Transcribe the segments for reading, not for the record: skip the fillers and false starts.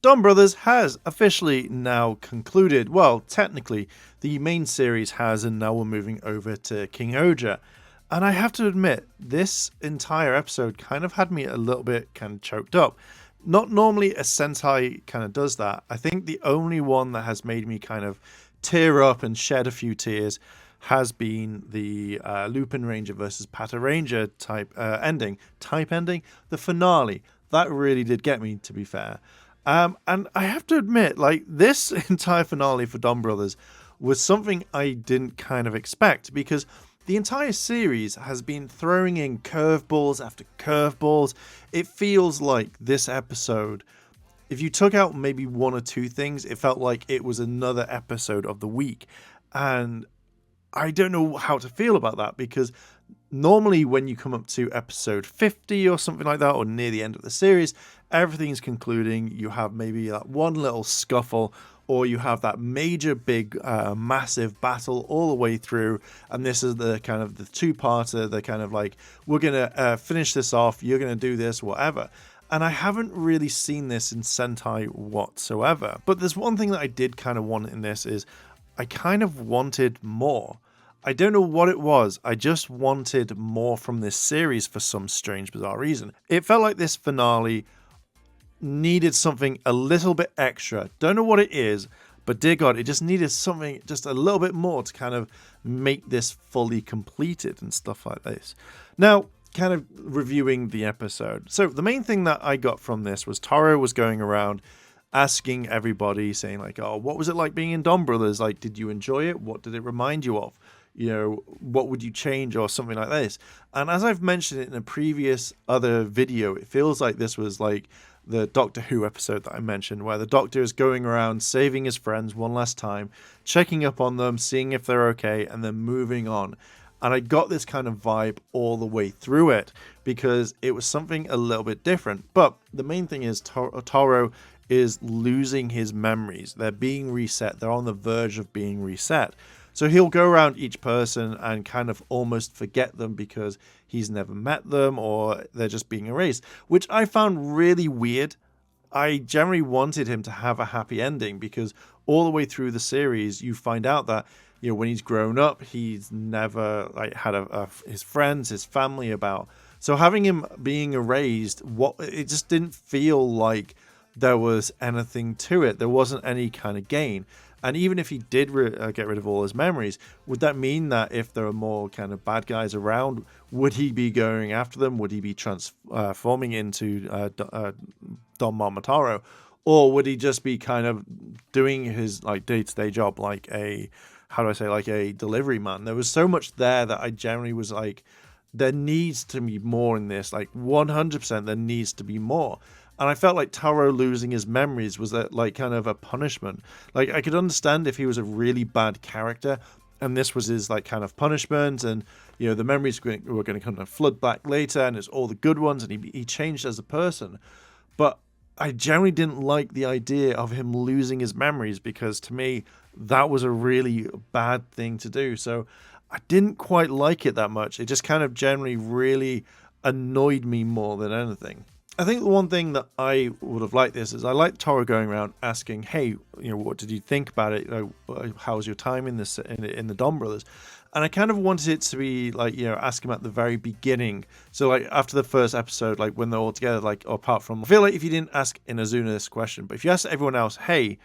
Donbrothers has officially now concluded. Well, technically, the main series has, and now we're moving over to King Oja. And I have to admit, this entire episode kind of had me a little bit kind of choked up. Not normally a Sentai kind of does that. I think the only one that has made me kind of tear up and shed a few tears has been the Lupin Ranger versus Pata Ranger type ending. The finale. That really did get me, to be fair. And I have to admit, like, this entire finale for Donbrothers was something I didn't kind of expect, because the entire series has been throwing in curveballs after curveballs. It feels like this episode, if you took out maybe one or two things, it felt like it was another episode of the week. And I don't know how to feel about that, because normally when you come up to episode 50 or something like that, or near the end of the series, everything's concluding. You have maybe that one little scuffle, or you have that major big massive battle all the way through, and this is the kind of the two-parter. They're kind of like, we're gonna finish this off, you're gonna do this, whatever. And I haven't really seen this in Sentai whatsoever. But there's one thing that I did kind of want in this, is I kind of wanted more. I don't know what it was. I just wanted more from this series for some strange, bizarre reason. It felt like this finale needed something a little bit extra. Don't know what it is, but dear God, it just needed something just a little bit more to kind of make this fully completed and stuff like this. Now, kind of reviewing the episode. So the main thing that I got from this was Taro was going around asking everybody, saying like, oh, what was it like being in Donbrothers? Like, did you enjoy it? What did it remind you of? You know, what would you change, or something like this? And as I've mentioned it in a previous other video, it feels like this was like the Doctor Who episode that I mentioned, where the Doctor is going around saving his friends one last time, checking up on them, seeing if they're okay, and then moving on. And I got this kind of vibe all the way through it, because it was something a little bit different. But the main thing is Taro is losing his memories. They're being reset. They're on the verge of being reset. So he'll go around each person and kind of almost forget them because he's never met them, or they're just being erased, which I found really weird. I generally wanted him to have a happy ending, because all the way through the series, you find out that, you know, when he's grown up, he's never like had his friends, his family about. So having him being erased, it just didn't feel like there was anything to it. There wasn't any kind of gain. And even if he did get rid of all his memories, would that mean that if there are more kind of bad guys around, would he be going after them? Would he be transforming into Don Momotaro? Or would he just be kind of doing his like day-to-day job like a delivery man? There was so much there that I generally was like, there needs to be more in this. Like 100% there needs to be more. And I felt like Taro losing his memories was like kind of a punishment. Like, I could understand if he was a really bad character and this was his like kind of punishment, and you know the memories were going to kind of flood back later, and it's all the good ones, and he changed as a person. But I generally didn't like the idea of him losing his memories, because to me that was a really bad thing to do. So I didn't quite like it that much. It just kind of generally really annoyed me more than anything. I think the one thing that I would have liked this is I liked Taro going around asking, hey, you know, what did you think about it? How was your time in the Donbrothers? And I kind of wanted it to be like, you know, ask him at the very beginning. So like after the first episode, like when they're all together, like apart from, I feel like if you didn't ask Inazuna this question, but if you asked everyone else, hey,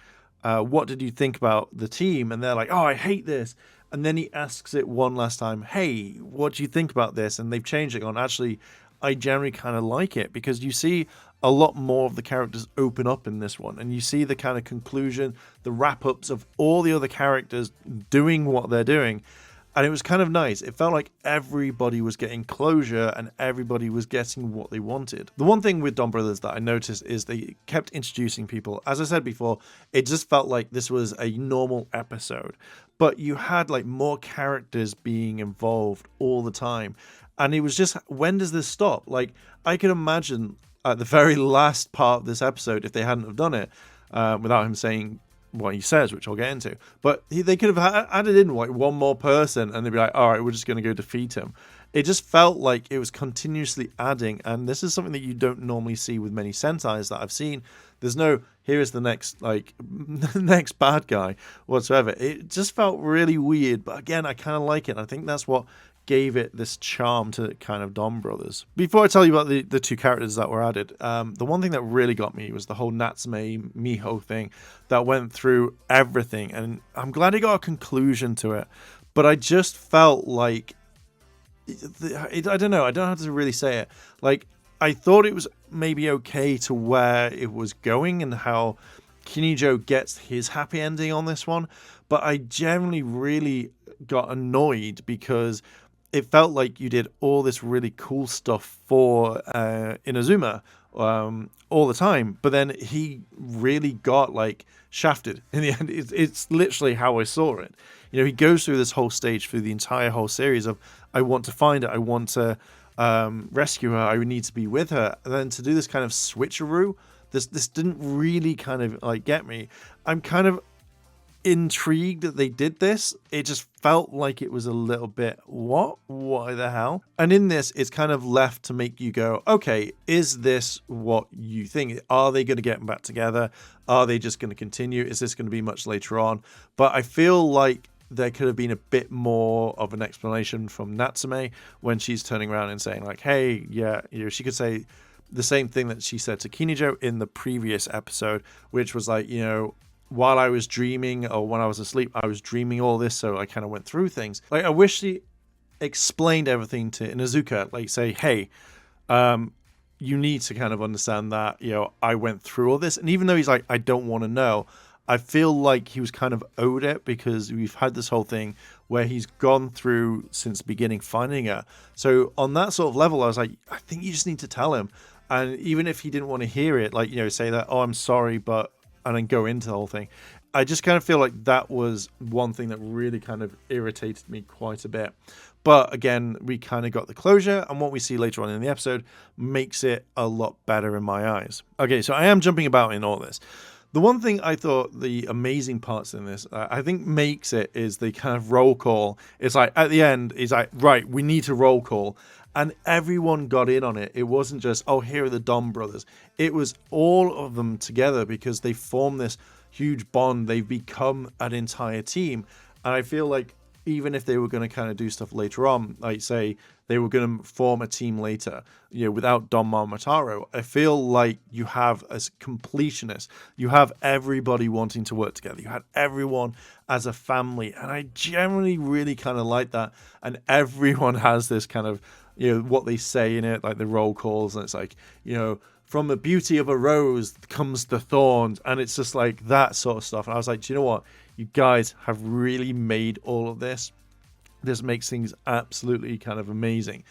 what did you think about the team? And they're like, oh, I hate this. And then he asks it one last time, hey, what do you think about this? And they've changed it on, actually, I generally kind of like it, because you see a lot more of the characters open up in this one, and you see the kind of conclusion, the wrap-ups of all the other characters doing what they're doing, and it was kind of nice. It felt like everybody was getting closure and everybody was getting what they wanted. The one thing with Donbrothers that I noticed is they kept introducing people. As I said before, it just felt like this was a normal episode, but you had like more characters being involved all the time. And it was just, when does this stop? Like, I can imagine at the very last part of this episode, if they hadn't have done it, without him saying what he says, which I'll get into. But they could have added in like one more person, and they'd be like, all right, we're just going to go defeat him. It just felt like it was continuously adding, and this is something that you don't normally see with many Sentais that I've seen. There's no here is the next, like, next bad guy whatsoever. It just felt really weird, but again, I kind of like it. I think that's what gave it this charm to kind of Donbrothers. Before I tell you about the two characters that were added, the one thing that really got me was the whole Natsume Miho thing that went through everything, and I'm glad it got a conclusion to it, but I just felt like, I don't know, I don't know how to really say it, like, I thought it was maybe okay to where it was going and how Kinijo gets his happy ending on this one, but I generally really got annoyed because it felt like you did all this really cool stuff for Inazuma all the time, but then he really got like shafted in the end. It's literally how I saw it. You know, he goes through this whole stage through the entire whole series of, I want to find it, I want to rescue her, I need to be with her, and then to do this kind of switcheroo, this didn't really kind of like get me. I'm kind of intrigued that they did this. It just felt like it was a little bit, why the hell? And in this, it's kind of left to make you go, okay, is this what you think? Are they going to get back together? Are they just going to continue? Is this going to be much later on? But I feel like there could have been a bit more of an explanation from Natsume when she's turning around and saying like, hey, yeah, you know, she could say the same thing that she said to Kinijo in the previous episode, which was like, you know, while I was dreaming, or when I was asleep, I was dreaming all this, so I kind of went through things. Like, I wish she explained everything to Inuzuka, like say, hey, you need to kind of understand that, you know, I went through all this. And even though he's like, I don't want to know, I feel like he was kind of owed it, because we've had this whole thing where he's gone through since the beginning finding her. So on that sort of level, I was like, I think you just need to tell him. And even if he didn't want to hear it, like, you know, say that, oh, I'm sorry, but, and then go into the whole thing. I just kind of feel like that was one thing that really kind of irritated me quite a bit. But again, we kind of got the closure, and what we see later on in the episode makes it a lot better in my eyes. Okay, so I am jumping about in all this. The one thing I thought the amazing parts in this, I think makes it, is the kind of roll call. It's like, at the end, he's like, right, we need to roll call. And everyone got in on it. It wasn't just, oh, here are the Donbrothers. It was all of them together, because they form this huge bond. They've become an entire team. And I feel like even if they were going to kind of do stuff later on, like say they were going to form a team later, you know, without Donma Taro, I feel like you have as completionist, you have everybody wanting to work together. You had everyone as a family. And I generally really kind of like that. And everyone has this kind of, you know, what they say in it, like the roll calls, and it's like, you know, from the beauty of a rose comes the thorns, and it's just like that sort of stuff. And I was like, do you know what? You guys have really made all of this. This makes things absolutely kind of amazing.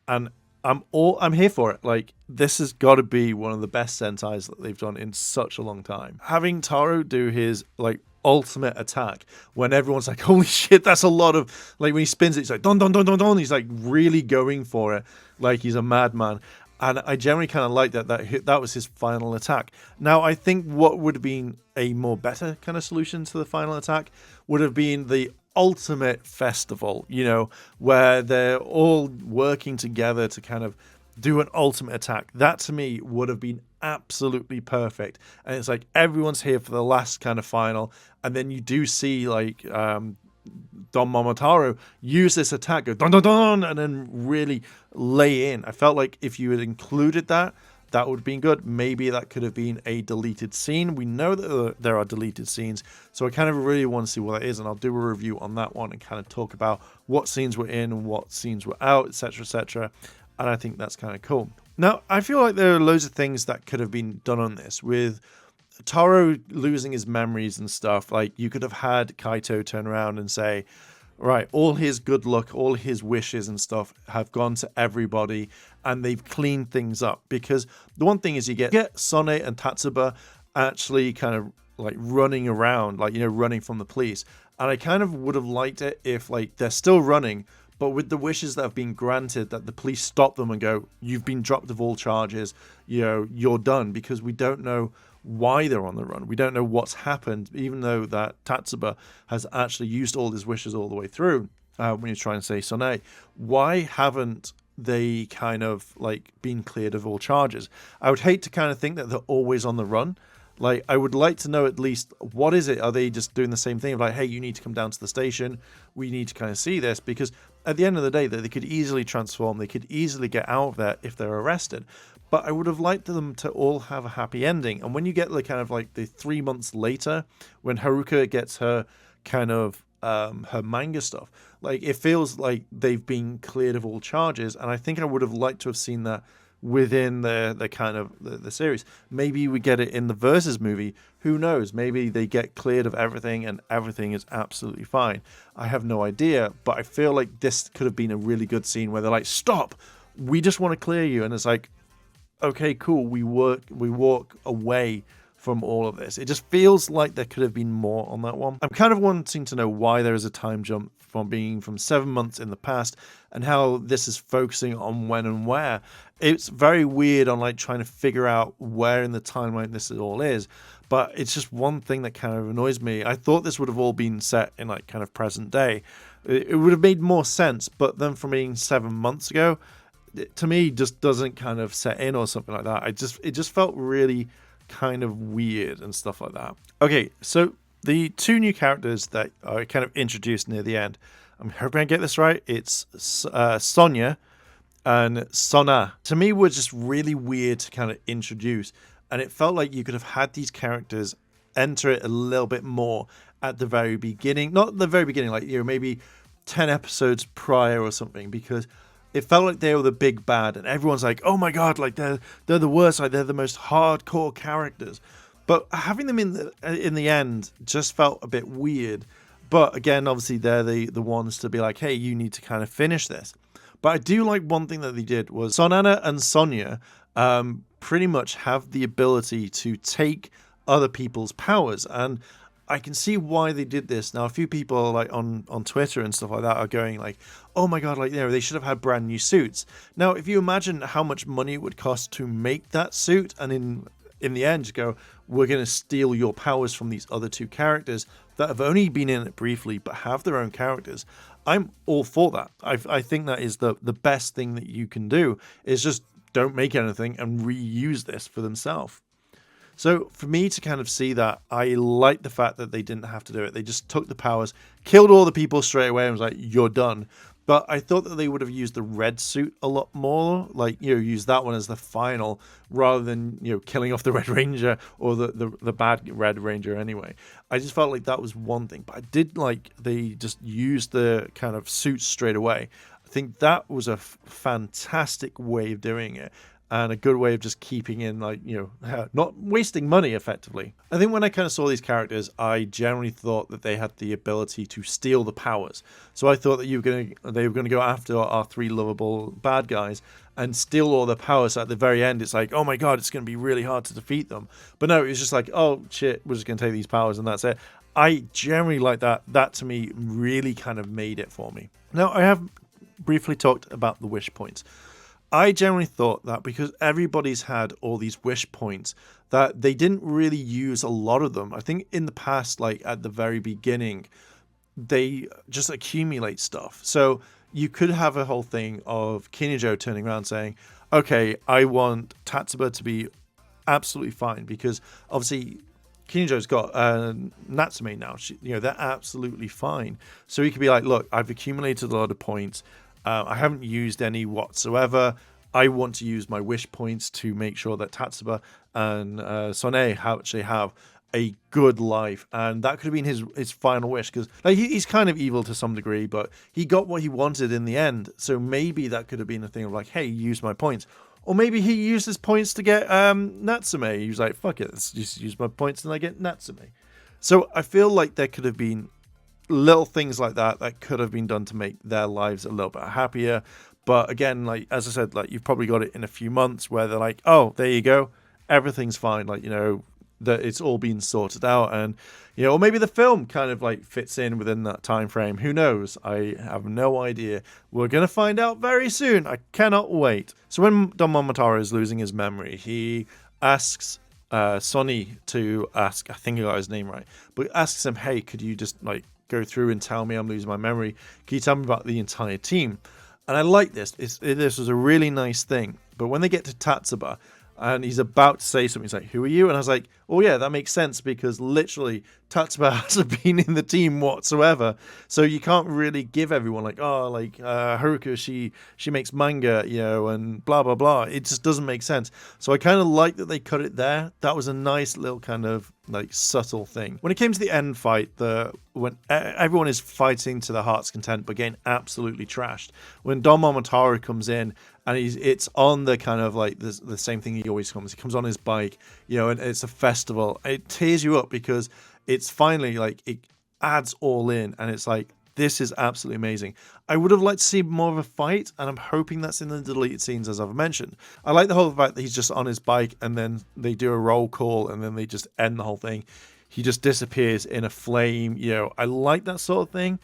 And I'm here for it. Like, this has got to be one of the best Sentais that they've done in such a long time. Having Taro do his, like, ultimate attack when everyone's like, holy shit, that's a lot of, like, when he spins it, he's like, don don don don don, he's like really going for it like he's a madman. And I generally kind of like that was his final attack. Now, I think what would have been a more better kind of solution to the final attack would have been the ultimate festival, you know, where they're all working together to kind of do an ultimate attack. That to me would have been absolutely perfect. And it's like everyone's here for the last kind of final, and then you do see like Don Momotaro use this attack, go don don don, and then really lay in. I felt like if you had included that, that would have been good. Maybe that could have been a deleted scene. We know that there are deleted scenes, so I kind of really want to see what that is, and I'll do a review on that one and kind of talk about what scenes were in and what scenes were out, etc., etc. And I think that's kind of cool. Now, I feel like there are loads of things that could have been done on this, with Taro losing his memories and stuff. Like, you could have had Kaito turn around and say, right, all his good luck, all his wishes and stuff have gone to everybody, and they've cleaned things up. Because the one thing is you get Sone and Tatsuba actually kind of like running around, like, you know, running from the police. And I kind of would have liked it if, like, they're still running, but with the wishes that have been granted, that the police stop them and go, you've been dropped of all charges, you know, you're done. Because we don't know why they're on the run. We don't know what's happened, even though that Tatsuba has actually used all his wishes all the way through when he's trying to say Sone. Why haven't they kind of like been cleared of all charges? I would hate to kind of think that they're always on the run, Like, I would like to know at least, what is it? Are they just doing the same thing of like, hey, you need to come down to the station. We need to kind of see this, because at the end of the day, they could easily transform. They could easily get out of there if they're arrested. But I would have liked them to all have a happy ending. And when you get the kind of like the 3 months later, when Haruka gets her kind of her manga stuff, like, it feels like they've been cleared of all charges. And I think I would have liked to have seen that within the kind of the series. Maybe we get it in the Versus movie. Who knows? Maybe they get cleared of everything and everything is absolutely fine. I have no idea, but I feel like this could have been a really good scene where they're like, stop, we just want to clear you. And it's like, okay, cool, we walk away from all of this. It just feels like there could have been more on that one. I'm kind of wanting to know why there is a time jump from being from 7 months in the past, and how this is focusing on when and where. It's very weird on like trying to figure out where in the timeline this all is, but it's just one thing that kind of annoys me. I thought this would have all been set in like kind of present day. It would have made more sense, but then from being 7 months ago, it, to me, just doesn't kind of set in or something like that. It just felt really kind of weird and stuff like that. Okay, so the two new characters that are kind of introduced near the end, I'm hoping I get this right. It's Sonia and Sona. To me, were just really weird to kind of introduce, and it felt like you could have had these characters enter it a little bit more at the very beginning. Not the very beginning, like, you know, maybe 10 episodes prior or something, because it felt like they were the big bad, and everyone's like, oh my god, like they're the worst, like they're the most hardcore characters. But having them in the end just felt a bit weird. But again, obviously they're the ones to be like, hey, you need to kind of finish this. But I do like one thing that they did was Sonana and Sonia pretty much have the ability to take other people's powers, and I can see why they did this. Now, a few people like on Twitter and stuff like that are going like, oh my god, like, you know, they should have had brand new suits. Now, if you imagine how much money it would cost to make that suit, and in the end, you go, we're going to steal your powers from these other two characters that have only been in it briefly but have their own characters. I'm all for that. I think that is the best thing that you can do, is just don't make anything and reuse this for themselves. So for me to kind of see that, I like the fact that they didn't have to do it. They just took the powers, killed all the people straight away, and was like, you're done. But I thought that they would have used the red suit a lot more, like, you know, use that one as the final, rather than, you know, killing off the Red Ranger or the bad Red Ranger anyway. I just felt like that was one thing. But I did like they just used the kind of suits straight away. I think that was a fantastic way of doing it, and a good way of just keeping in, like, you know, not wasting money effectively. I think when I kind of saw these characters, I generally thought that they had the ability to steal the powers. So I thought that they were gonna go after our three lovable bad guys and steal all their powers. So at the very end, it's like, oh my god, it's gonna be really hard to defeat them. But no, it was just like, oh shit, we're just gonna take these powers and that's it. I generally like that. That to me really kind of made it for me. Now, I have briefly talked about the wish points. I generally thought that because everybody's had all these wish points, that they didn't really use a lot of them. I think in the past, like at the very beginning, they just accumulate stuff. So you could have a whole thing of Kinijo turning around saying, okay, I want Tatsuba to be absolutely fine, because obviously Kinijo's got Natsume now. They're absolutely fine. So he could be like, look, I've accumulated a lot of points. I haven't used any whatsoever. I want to use my wish points to make sure that Tatsuba and Sone actually have a good life. And that could have been his final wish, because like, he's kind of evil to some degree, but he got what he wanted in the end. So maybe that could have been a thing of like, hey, use my points. Or maybe he used his points to get Natsume. He was like, fuck it, let's just use my points and I get Natsume. So I feel like there could have been little things like that could have been done to make their lives a little bit happier. But again, like, as I said, like, you've probably got it in a few months where they're like, oh, there you go, everything's fine, like, you know, that it's all been sorted out. And, you know, or maybe the film kind of like fits in within that time frame. Who knows? I have no idea. We're gonna find out very soon. I cannot wait. So when Don Momotaro is losing his memory, he asks Sonny to ask, I think I got his name right, but asks him, hey, could you just like go through and tell me I'm losing my memory? Can you tell me about the entire team? And I like this. This was a really nice thing. But when they get to Tatsuba, and he's about to say something. He's like, "Who are you?" And I was like, "Oh yeah, that makes sense because literally Tatsuba hasn't been in the team whatsoever, so you can't really give everyone like, oh, like Haruka, she makes manga, you know, and blah blah blah. It just doesn't make sense. So I kind of like that they cut it there. That was a nice little kind of like subtle thing. When it came to the end fight, when everyone is fighting to their heart's content but getting absolutely trashed, when Don Momotaro comes in and it's on the kind of like the same thing he always comes. He comes on his bike, you know, and it's a festival. It tears you up because it's finally like it adds all in, and it's like, this is absolutely amazing. I would have liked to see more of a fight, and I'm hoping that's in the deleted scenes, as I've mentioned. I like the whole fact that he's just on his bike, and then they do a roll call, and then they just end the whole thing. He just disappears in a flame. You know, I like that sort of thing.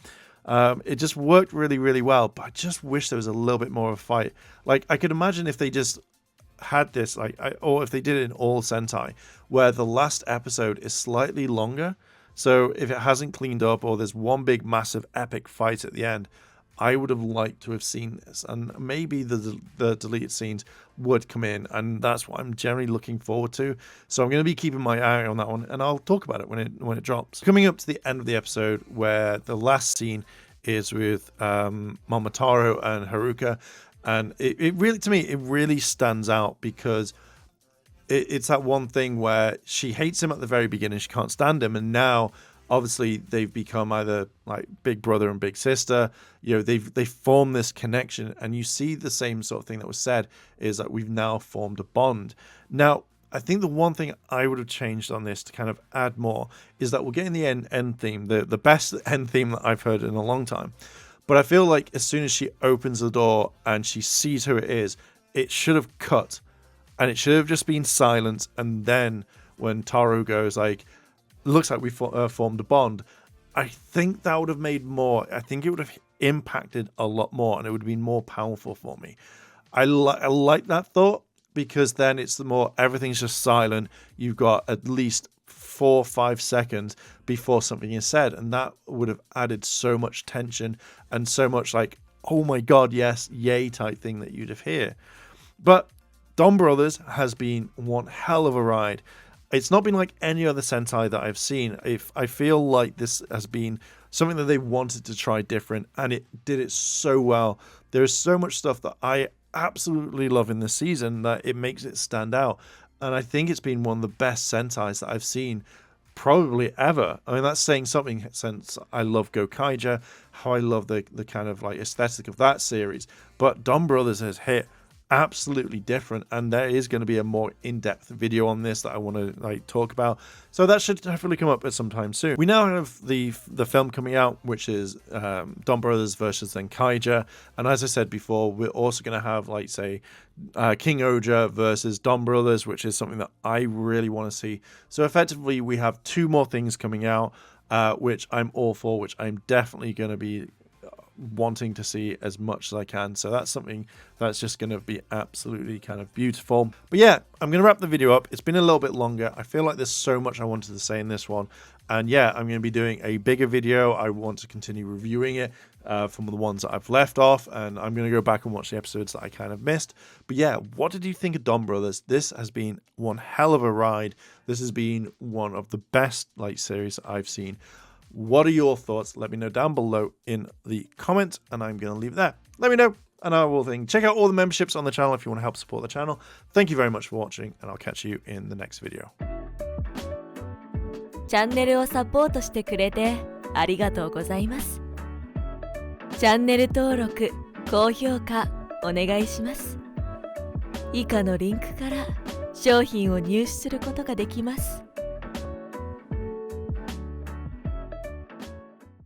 It just worked really, really well, but I just wish there was a little bit more of a fight. Like, I could imagine if they just had this, like, or if they did it in all Sentai, where the last episode is slightly longer. So if it hasn't cleaned up, or there's one big massive epic fight at the end, I would have liked to have seen this, and maybe the deleted scenes would come in, and that's what I'm generally looking forward to. So I'm going to be keeping my eye on that one, and I'll talk about it when it drops. Coming up to the end of the episode, where the last scene is with Momotaro and Haruka, and it really, to me, it really stands out because it's that one thing where she hates him at the very beginning, she can't stand him, and now obviously they've become either like big brother and big sister. You know, they form this connection, and you see the same sort of thing that was said, is that we've now formed a bond. Now, I think the one thing I would have changed on this to kind of add more is that we're getting the end theme, the best end theme that I've heard in a long time. But I feel like as soon as she opens the door and she sees who it is, it should have cut. And it should have just been silent. And then when Taro goes like, looks like we formed a bond, I think that would have made more. I think it would have impacted a lot more, and it would have been more powerful for me. I like that thought, because then it's the more, everything's just silent. You've got at least 4 or 5 seconds before something is said. And that would have added so much tension and so much like, oh my God, yes, yay type thing that you'd have hear. But Donbrothers has been one hell of a ride. It's not been like any other Sentai that I've seen. I feel like this has been something that they wanted to try different, and it did it so well. There is so much stuff that I absolutely love in this season that it makes it stand out. And I think it's been one of the best Sentais that I've seen probably ever. I mean, that's saying something, since I love Gokaija, how I love the kind of like aesthetic of that series. But Donbrothers has hit absolutely different, and there is going to be a more in-depth video on this that I want to like talk about, so that should definitely come up at some time soon. We now have the film coming out, which is Donbrothers versus Kaija, and as I said before, we're also going to have, like, say, King Oja versus Donbrothers, which is something that I really want to see. So effectively we have 2 more things coming out, which I'm all for, which I'm definitely going to be wanting to see as much as I can. So that's something that's just going to be absolutely kind of beautiful. But yeah, I'm going to wrap the video up. It's been a little bit longer. I feel like there's so much I wanted to say in this one. And yeah, I'm going to be doing a bigger video. I want to continue reviewing it from the ones that I've left off, and I'm going to go back and watch the episodes that I kind of missed. But yeah, what did you think of Donbrothers? This has been one hell of a ride. This has been one of the best like series I've seen. What are your thoughts? Let me know down below in the comments, and I'm going to leave it there. Let me know, and I will think. Check out all the memberships on the channel if you want to help support the channel. Thank you very much for watching, and I'll catch you in the next video. チャンネルをサポートしてくれてありがとうございます。チャンネル登録、高評価お願いします。以下のリンクから商品を入手することができます。